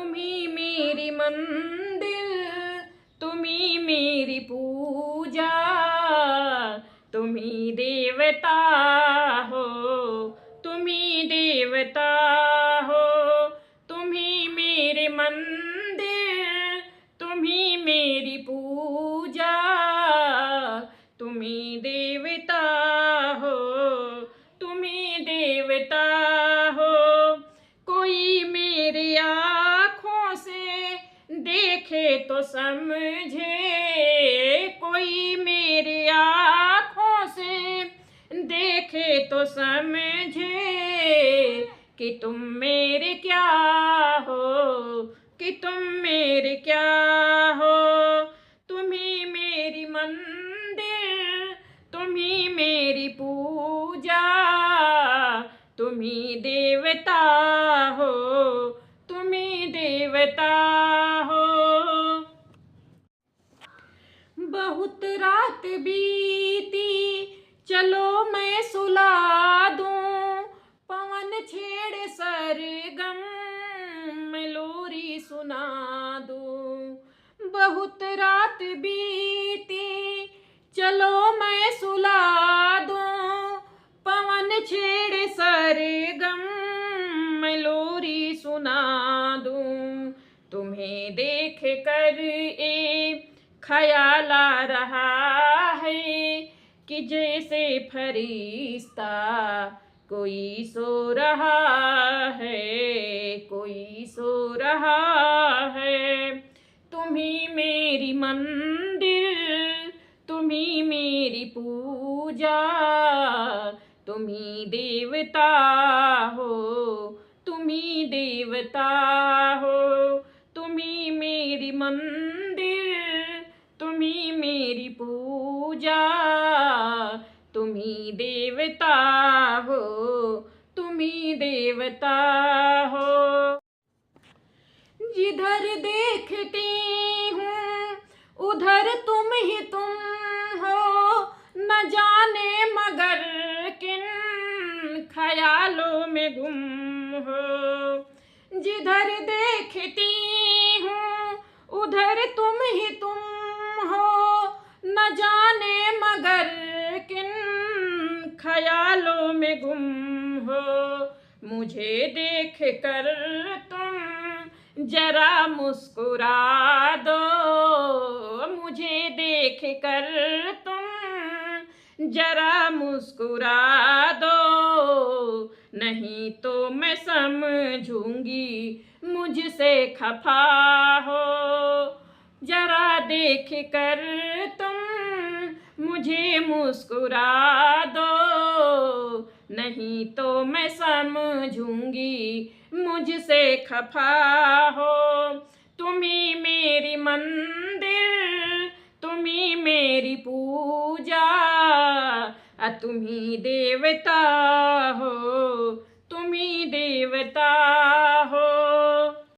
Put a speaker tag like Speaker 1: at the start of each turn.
Speaker 1: तुम्ही मेरी मंदिर, तुम्ही मेरी पूजा, तुम्ही देवता हो, तुम्ही देवता हो। तुम्ही मेरे मंदिर, तुम्ही मेरी पूजा, तुम्ही देवता हो, तुम्ही देवता हो। कोई मेरी आँखों से देखे तो समझे, कोई मेरी आँखों से देखे तो समझे कि तुम मेरे क्या हो, कि तुम मेरे क्या हो। तुम्ही मेरी मंदिर, तुम्ही मेरी पूजा, तुम्ही देवता हो, तुम्ही देवता हो। बहुत रात बीती, चलो मैं सुला दूं, पवन छेड़े सरगम, मैं लोरी सुना दूं। बहुत रात बीती, चलो मैं सुला दूं, पवन छेड़े सरगम, मैं लोरी सुना दूं। तुम्हें देख कर ख्याल आ रहा है कि जैसे फरिश्ता कोई सो रहा है, कोई सो रहा है। तुम्ही मेरी मंदिर, तुम्ही मेरी पूजा, तुम्ही देवता हो, तुम्ही देवता हो। तुम्ही मेरी मंदिर, तुम्ही मेरी पूजा, तुम्ही देवता हो, तुम्ही देवता हो। जिधर देखती हूँ उधर तुम ही तुम हो, न जाने मगर किन ख्यालों में गुम हो। जिधर देखती हूँ उधर तुम ही तुम हो, न जाने मगर किन ख्यालों में गुम हो। मुझे देख कर तुम जरा मुस्कुरा दो, मुझे देख कर तुम जरा मुस्कुरा दो, नहीं तो मैं समझूंगी मुझसे खफा हो। जरा देख कर तुम मुझे मुस्कुरा दो, नहीं तो मैं समझूंगी मुझसे खफा हो। तुम्ही मेरी मंदिर, तुम्ही मेरी पूजा, तुम्ही देवता हो, तुम्ही देवता हो।